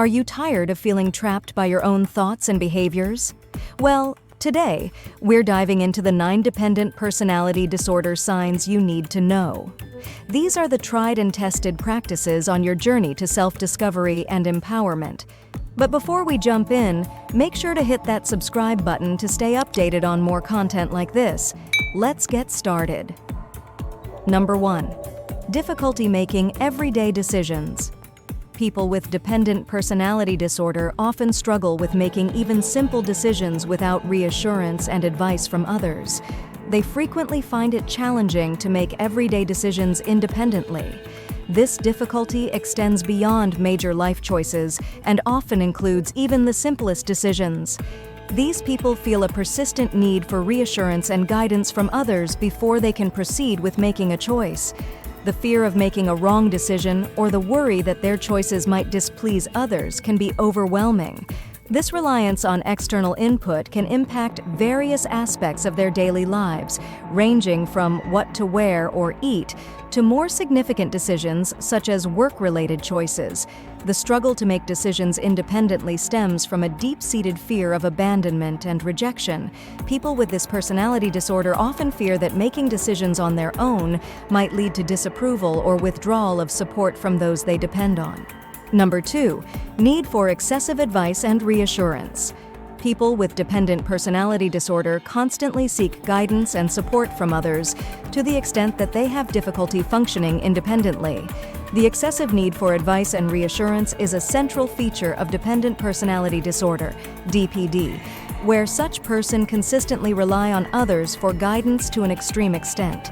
Are you tired of feeling trapped by your own thoughts and behaviors? Well, today, we're diving into the 9 dependent personality disorder signs you need to know. These are the tried and tested practices on your journey to self-discovery and empowerment. But before we jump in, make sure to hit that subscribe button to stay updated on more content like this. Let's get started. Number 1. Difficulty making everyday decisions. People with dependent personality disorder often struggle with making even simple decisions without reassurance and advice from others. They frequently find it challenging to make everyday decisions independently. This difficulty extends beyond major life choices and often includes even the simplest decisions. These people feel a persistent need for reassurance and guidance from others before they can proceed with making a choice. The fear of making a wrong decision or the worry that their choices might displease others can be overwhelming. This reliance on external input can impact various aspects of their daily lives, ranging from what to wear or eat to more significant decisions such as work-related choices. The struggle to make decisions independently stems from a deep-seated fear of abandonment and rejection. People with this personality disorder often fear that making decisions on their own might lead to disapproval or withdrawal of support from those they depend on. Number 2. Need for excessive advice and reassurance. People with dependent personality disorder constantly seek guidance and support from others to the extent that they have difficulty functioning independently. The excessive need for advice and reassurance is a central feature of dependent personality disorder, DPD, where such person consistently rely on others for guidance to an extreme extent.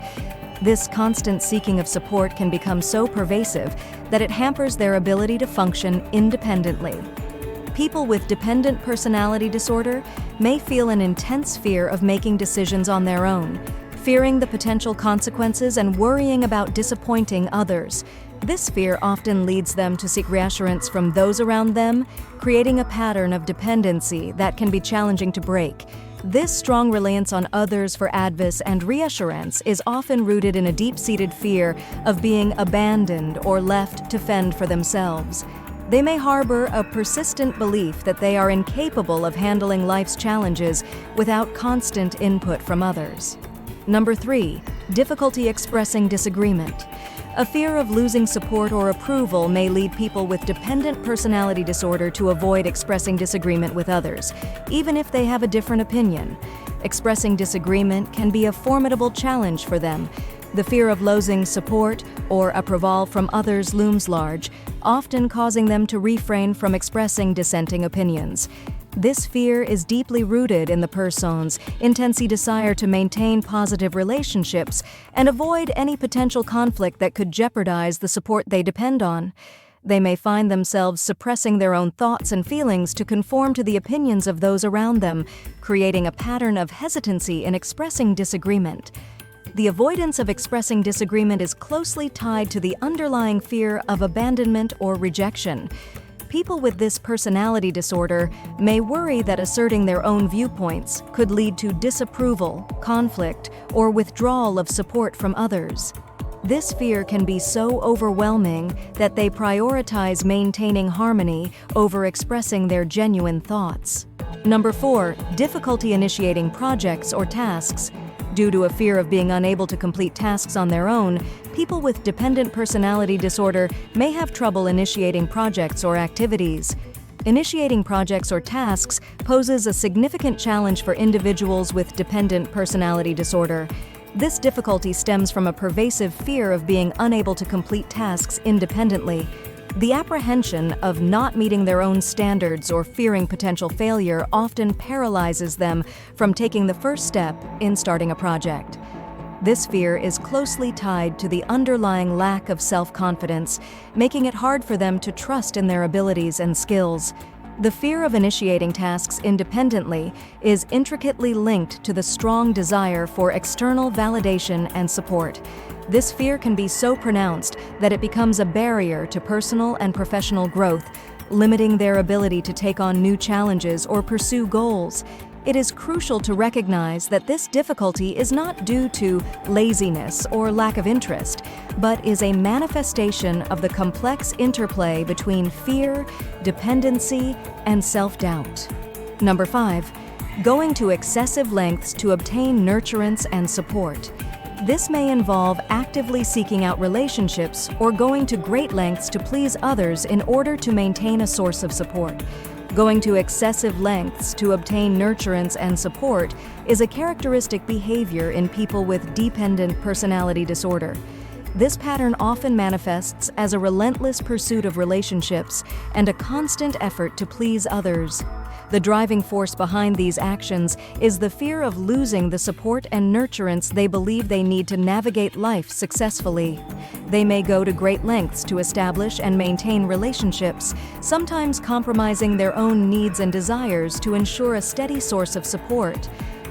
This constant seeking of support can become so pervasive that it hampers their ability to function independently. People with dependent personality disorder may feel an intense fear of making decisions on their own, fearing the potential consequences and worrying about disappointing others. This fear often leads them to seek reassurance from those around them, creating a pattern of dependency that can be challenging to break. This strong reliance on others for advice and reassurance is often rooted in a deep-seated fear of being abandoned or left to fend for themselves. They may harbor a persistent belief that they are incapable of handling life's challenges without constant input from others. Number 3. Difficulty expressing disagreement. A fear of losing support or approval may lead people with dependent personality disorder to avoid expressing disagreement with others, even if they have a different opinion. Expressing disagreement can be a formidable challenge for them. The fear of losing support or approval from others looms large, often causing them to refrain from expressing dissenting opinions. This fear is deeply rooted in the person's intense desire to maintain positive relationships and avoid any potential conflict that could jeopardize the support they depend on. They may find themselves suppressing their own thoughts and feelings to conform to the opinions of those around them, creating a pattern of hesitancy in expressing disagreement. The avoidance of expressing disagreement is closely tied to the underlying fear of abandonment or rejection. People with this personality disorder may worry that asserting their own viewpoints could lead to disapproval, conflict, or withdrawal of support from others. This fear can be so overwhelming that they prioritize maintaining harmony over expressing their genuine thoughts. Number 4. Difficulty initiating projects or tasks. Due to a fear of being unable to complete tasks on their own, people with dependent personality disorder may have trouble initiating projects or activities. Initiating projects or tasks poses a significant challenge for individuals with dependent personality disorder. This difficulty stems from a pervasive fear of being unable to complete tasks independently. The apprehension of not meeting their own standards or fearing potential failure often paralyzes them from taking the first step in starting a project. This fear is closely tied to the underlying lack of self-confidence, making it hard for them to trust in their abilities and skills. The fear of initiating tasks independently is intricately linked to the strong desire for external validation and support. This fear can be so pronounced that it becomes a barrier to personal and professional growth, limiting their ability to take on new challenges or pursue goals. It is crucial to recognize that this difficulty is not due to laziness or lack of interest. but is a manifestation of the complex interplay between fear, dependency, and self-doubt. Number 5. Going to excessive lengths to obtain nurturance and support. This may involve actively seeking out relationships or going to great lengths to please others in order to maintain a source of support. Going to excessive lengths to obtain nurturance and support is a characteristic behavior in people with dependent personality disorder. This pattern often manifests as a relentless pursuit of relationships and a constant effort to please others. The driving force behind these actions is the fear of losing the support and nurturance they believe they need to navigate life successfully. They may go to great lengths to establish and maintain relationships, sometimes compromising their own needs and desires to ensure a steady source of support.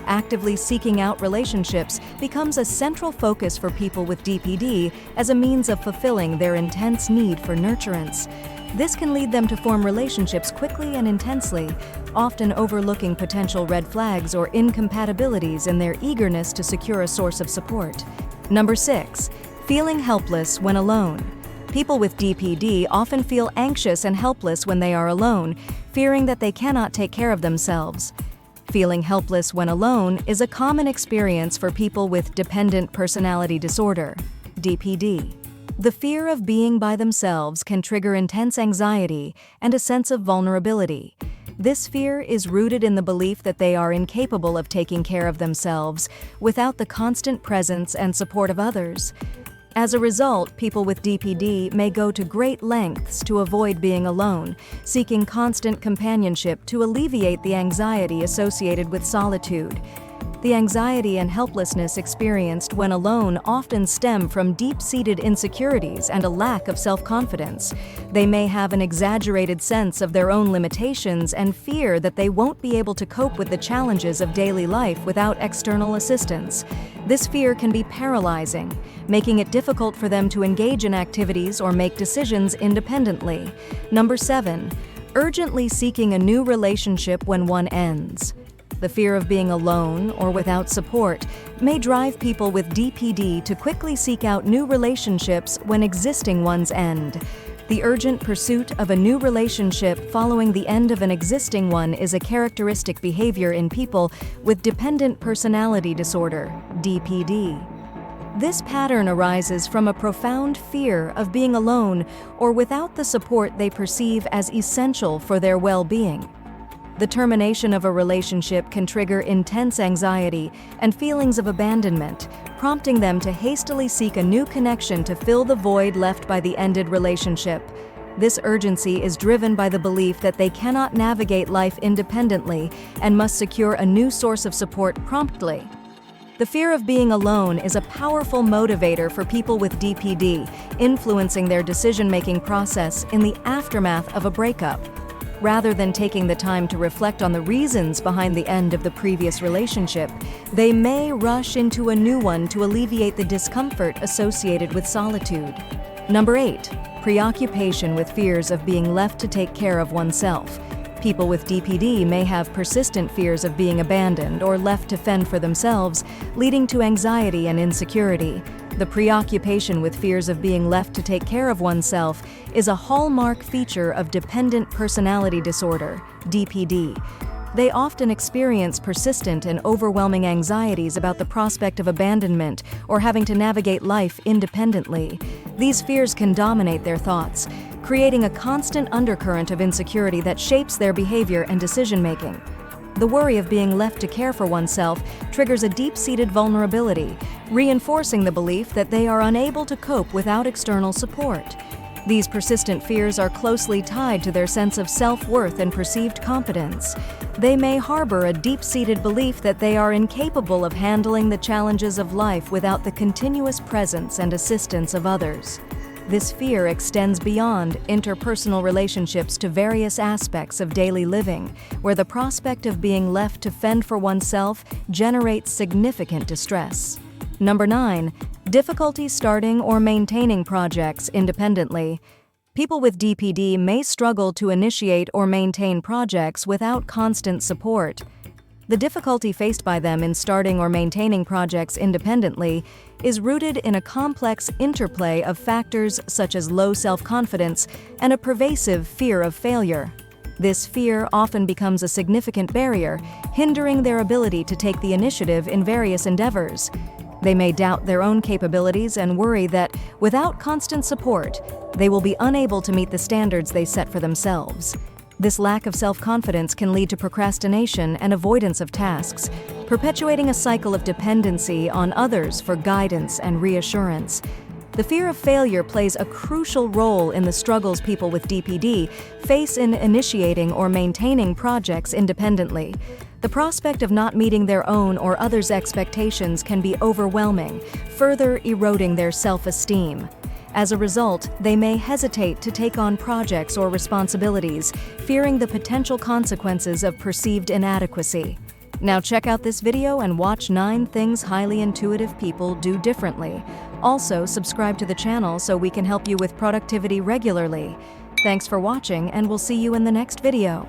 Actively seeking out relationships becomes a central focus for people with DPD as a means of fulfilling their intense need for nurturance. This can lead them to form relationships quickly and intensely, often overlooking potential red flags or incompatibilities in their eagerness to secure a source of support. Number 6. Feeling helpless when alone. People with DPD often feel anxious and helpless when they are alone, fearing that they cannot take care of themselves. Feeling helpless when alone is a common experience for people with dependent personality disorder, DPD. The fear of being by themselves can trigger intense anxiety and a sense of vulnerability. This fear is rooted in the belief that they are incapable of taking care of themselves without the constant presence and support of others. As a result, people with DPD may go to great lengths to avoid being alone, seeking constant companionship to alleviate the anxiety associated with solitude. The anxiety and helplessness experienced when alone often stem from deep-seated insecurities and a lack of self-confidence. They may have an exaggerated sense of their own limitations and fear that they won't be able to cope with the challenges of daily life without external assistance. This fear can be paralyzing, making it difficult for them to engage in activities or make decisions independently. Number 7. Urgently seeking a new relationship when one ends. The fear of being alone or without support may drive people with DPD to quickly seek out new relationships when existing ones end. The urgent pursuit of a new relationship following the end of an existing one is a characteristic behavior in people with dependent personality disorder, DPD. This pattern arises from a profound fear of being alone or without the support they perceive as essential for their well-being. The termination of a relationship can trigger intense anxiety and feelings of abandonment, prompting them to hastily seek a new connection to fill the void left by the ended relationship. This urgency is driven by the belief that they cannot navigate life independently and must secure a new source of support promptly. The fear of being alone is a powerful motivator for people with DPD, influencing their decision-making process in the aftermath of a breakup. Rather than taking the time to reflect on the reasons behind the end of the previous relationship, they may rush into a new one to alleviate the discomfort associated with solitude. Number 8. Preoccupation with fears of being left to take care of oneself. People with DPD may have persistent fears of being abandoned or left to fend for themselves, leading to anxiety and insecurity. The preoccupation with fears of being left to take care of oneself is a hallmark feature of dependent personality disorder, DPD. They often experience persistent and overwhelming anxieties about the prospect of abandonment or having to navigate life independently. These fears can dominate their thoughts, creating a constant undercurrent of insecurity that shapes their behavior and decision-making. The worry of being left to care for oneself triggers a deep-seated vulnerability, reinforcing the belief that they are unable to cope without external support. These persistent fears are closely tied to their sense of self-worth and perceived competence. They may harbor a deep-seated belief that they are incapable of handling the challenges of life without the continuous presence and assistance of others. This fear extends beyond interpersonal relationships to various aspects of daily living, where the prospect of being left to fend for oneself generates significant distress. Number 9. Difficulty starting or maintaining projects independently. People with DPD may struggle to initiate or maintain projects without constant support. The difficulty faced by them in starting or maintaining projects independently is rooted in a complex interplay of factors such as low self-confidence and a pervasive fear of failure. This fear often becomes a significant barrier, hindering their ability to take the initiative in various endeavors. They may doubt their own capabilities and worry that, without constant support, they will be unable to meet the standards they set for themselves. This lack of self-confidence can lead to procrastination and avoidance of tasks, perpetuating a cycle of dependency on others for guidance and reassurance. The fear of failure plays a crucial role in the struggles people with DPD face in initiating or maintaining projects independently. The prospect of not meeting their own or others' expectations can be overwhelming, further eroding their self-esteem. As a result, they may hesitate to take on projects or responsibilities, fearing the potential consequences of perceived inadequacy. Now check out this video and watch 9 things highly intuitive people do differently. Also, subscribe to the channel so we can help you with productivity regularly. Thanks for watching, and we'll see you in the next video.